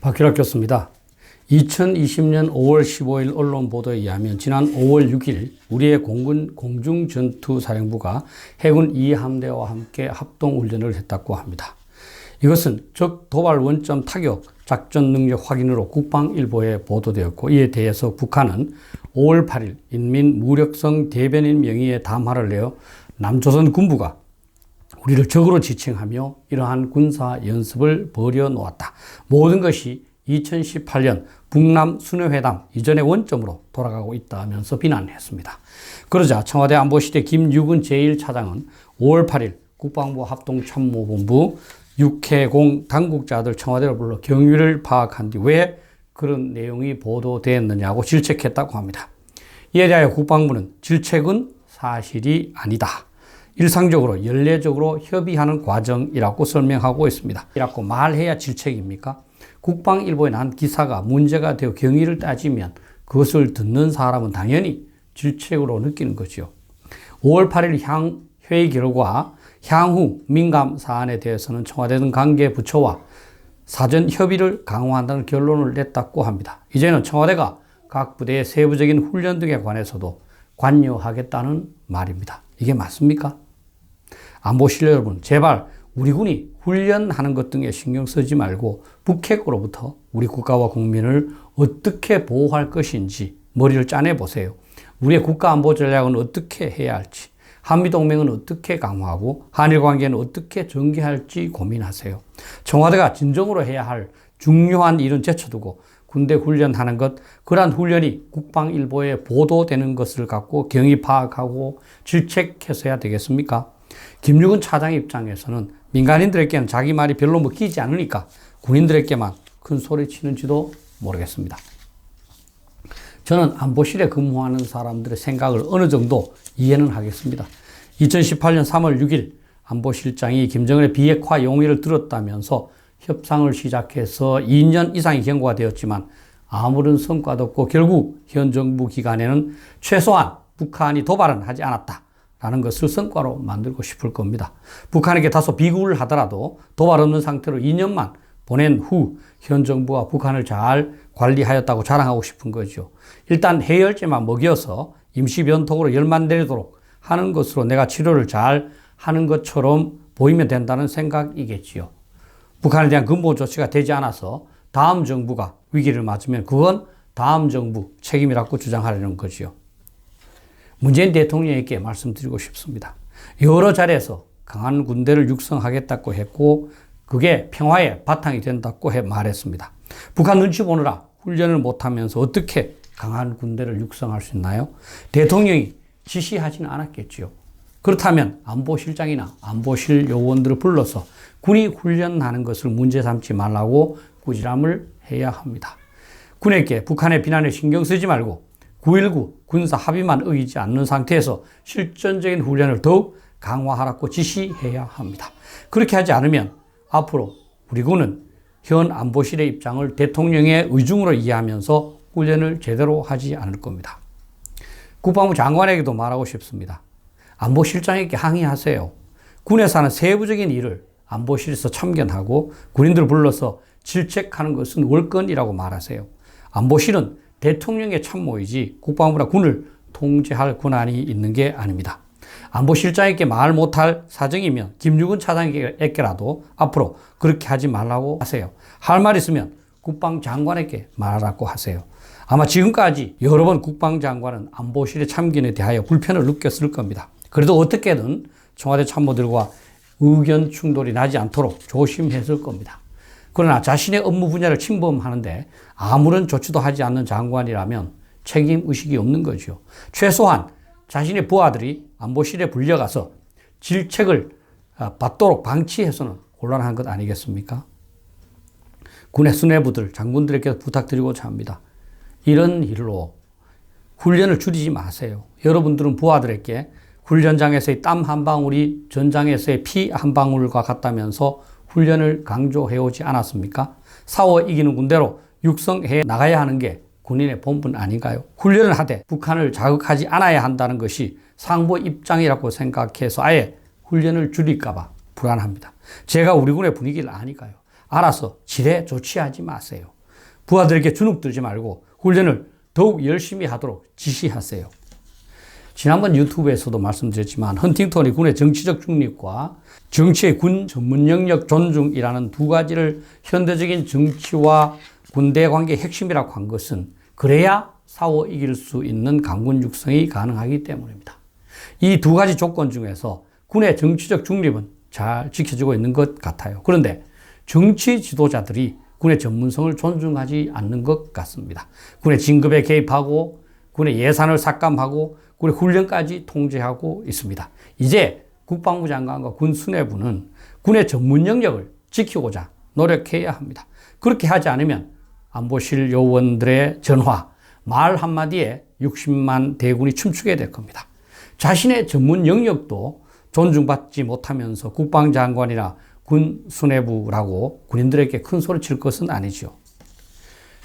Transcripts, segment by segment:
박희락 교수입니다. 2020년 5월 15일 언론 보도에 의하면 지난 5월 6일 우리의 공군 공중전투사령부가 해군 2함대와 함께 합동훈련을 했다고 합니다. 이것은 적 도발 원점 타격 작전 능력 확인으로 국방일보에 보도되었고, 이에 대해서 북한은 5월 8일 인민무력성 대변인 명의의 담화를 내어 남조선 군부가 우리를 적으로 지칭하며 이러한 군사 연습을 벌여놓았다. 모든 것이 2018년 북남 순회회담 이전의 원점으로 돌아가고 있다면서 비난했습니다. 그러자 청와대 안보실의 김유근 제1차장은 5월 8일 국방부 합동참모본부 육해공 당국자들 청와대로 불러 경위를 파악한 뒤 왜 그런 내용이 보도됐느냐고 질책했다고 합니다. 이에 대하여 국방부는 질책은 사실이 아니다. 일상적으로 연례적으로 협의하는 과정이라고 설명하고 있습니다. 이라고 말해야 질책입니까? 국방일보에 난 기사가 문제가 되어 경위를 따지면 그것을 듣는 사람은 당연히 질책으로 느끼는 거죠. 5월 8일 회의 결과 향후 민감 사안에 대해서는 청와대 등 관계 부처와 사전 협의를 강화한다는 결론을 냈다고 합니다. 이제는 청와대가 각 부대의 세부적인 훈련 등에 관해서도 관여하겠다는 말입니다. 이게 맞습니까? 안보실 여러분, 제발 우리 군이 훈련하는 것 등에 신경 쓰지 말고 북핵으로부터 우리 국가와 국민을 어떻게 보호할 것인지 머리를 짜내 보세요. 우리의 국가안보 전략은 어떻게 해야 할지, 한미동맹은 어떻게 강화하고 한일 관계는 어떻게 전개할지 고민하세요. 청와대가 진정으로 해야 할 중요한 일은 제쳐두고 군대 훈련하는 것, 그러한 훈련이 국방일보에 보도되는 것을 갖고 경위 파악하고 질책해서야 되겠습니까? 김유근 차장 입장에서는 민간인들에게는 자기 말이 별로 먹히지 않으니까 군인들에게만 큰 소리 치는지도 모르겠습니다. 저는 안보실에 근무하는 사람들의 생각을 어느 정도 이해는 하겠습니다. 2018년 3월 6일 안보실장이 김정은의 비핵화 용의를 들었다면서 협상을 시작해서 2년 이상이 경과가 되었지만 아무런 성과도 없고 결국 현 정부 기간에는 최소한 북한이 도발은 하지 않았다 라는 것을 성과로 만들고 싶을 겁니다. 북한에게 다소 비굴을 하더라도 도발 없는 상태로 2년만 보낸 후 현 정부가 북한을 잘 관리하였다고 자랑하고 싶은 거죠. 일단 해열제만 먹여서 임시 변통으로 열만 내리도록 하는 것으로 내가 치료를 잘 하는 것처럼 보이면 된다는 생각이겠지요. 북한에 대한 근본 조치가 되지 않아서 다음 정부가 위기를 맞으면 그건 다음 정부 책임이라고 주장하려는 거지요. 문재인 대통령에게 말씀드리고 싶습니다. 여러 자리에서 강한 군대를 육성하겠다고 했고 그게 평화의 바탕이 된다고 말했습니다. 북한 눈치 보느라 훈련을 못하면서 어떻게 강한 군대를 육성할 수 있나요? 대통령이 지시하지는 않았겠지요. 그렇다면 안보실장이나 안보실 요원들을 불러서 군이 훈련하는 것을 문제 삼지 말라고 꾸지람을 해야 합니다. 군에게 북한의 비난에 신경 쓰지 말고 9.19 군사 합의만 어기지 않는 상태에서 실전적인 훈련을 더욱 강화하라고 지시해야 합니다. 그렇게 하지 않으면 앞으로 우리 군은 현 안보실의 입장을 대통령의 의중으로 이해하면서 훈련을 제대로 하지 않을 겁니다. 국방부 장관에게도 말하고 싶습니다. 안보실장에게 항의하세요. 군에서 하는 세부적인 일을 안보실에서 참견하고 군인들을 불러서 질책하는 것은 월권이라고 말하세요. 안보실은 대통령의 참모이지 국방부나 군을 통제할 권한이 있는 게 아닙니다. 안보실장에게 말 못할 사정이면 김유근 차장에게라도 앞으로 그렇게 하지 말라고 하세요. 할 말 있으면 국방장관에게 말하라고 하세요. 아마 지금까지 여러 번 국방장관은 안보실의 참견에 대하여 불편을 느꼈을 겁니다. 그래도 어떻게든 청와대 참모들과 의견 충돌이 나지 않도록 조심했을 겁니다. 그러나 자신의 업무 분야를 침범하는데 아무런 조치도 하지 않는 장관이라면 책임의식이 없는 거죠. 최소한 자신의 부하들이 안보실에 불려가서 질책을 받도록 방치해서는 곤란한 것 아니겠습니까? 군의 수뇌부들, 장군들에게 부탁드리고자 합니다. 이런 일로 훈련을 줄이지 마세요. 여러분들은 부하들에게 훈련장에서의 땀 한 방울이 전장에서의 피 한 방울과 같다면서 훈련을 강조해오지 않았습니까? 싸워 이기는 군대로 육성해 나가야 하는 게 군인의 본분 아닌가요? 훈련을 하되 북한을 자극하지 않아야 한다는 것이 상부 입장이라고 생각해서 아예 훈련을 줄일까 봐 불안합니다. 제가 우리 군의 분위기를 아니까요. 알아서 지레 조치하지 마세요. 부하들에게 주눅들지 말고 훈련을 더욱 열심히 하도록 지시하세요. 지난번 유튜브에서도 말씀드렸지만 헌팅턴이 군의 정치적 중립과 정치의 군 전문 영역 존중이라는 두 가지를 현대적인 정치와 군대 관계의 핵심이라고 한 것은 그래야 싸워 이길 수 있는 강군 육성이 가능하기 때문입니다. 이 두 가지 조건 중에서 군의 정치적 중립은 잘 지켜지고 있는 것 같아요. 그런데 정치 지도자들이 군의 전문성을 존중하지 않는 것 같습니다. 군의 진급에 개입하고 군의 예산을 삭감하고 군의 훈련까지 통제하고 있습니다. 이제 국방부 장관과 군 수뇌부는 군의 전문 영역을 지키고자 노력해야 합니다. 그렇게 하지 않으면 안보실 요원들의 전화, 말 한마디에 60만 대군이 춤추게 될 겁니다. 자신의 전문 영역도 존중받지 못하면서 국방장관이나 군 수뇌부라고 군인들에게 큰 소리 칠 것은 아니죠.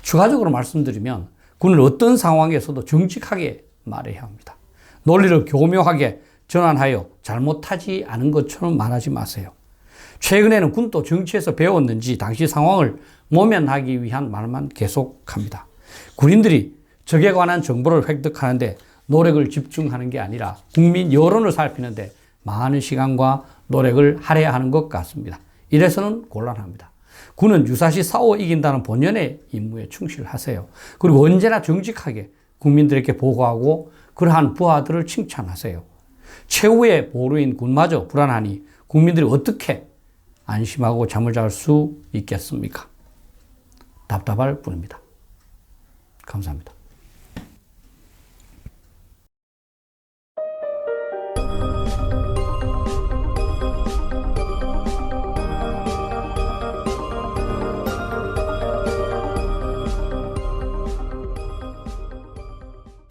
추가적으로 말씀드리면 군은 어떤 상황에서도 정직하게 말해야 합니다. 논리를 교묘하게 전환하여 잘못하지 않은 것처럼 말하지 마세요. 최근에는 군도 정치에서 배웠는지 당시 상황을 모면하기 위한 말만 계속합니다. 군인들이 적에 관한 정보를 획득하는데 노력을 집중하는 게 아니라 국민 여론을 살피는데 많은 시간과 노력을 할애해야 하는 것 같습니다. 이래서는 곤란합니다. 군은 유사시 싸워 이긴다는 본연의 임무에 충실하세요. 그리고 언제나 정직하게 국민들에게 보고하고 그러한 부하들을 칭찬하세요. 최후의 보루인 군마저 불안하니 국민들이 어떻게 안심하고 잠을 잘 수 있겠습니까? 답답할 뿐입니다. 감사합니다.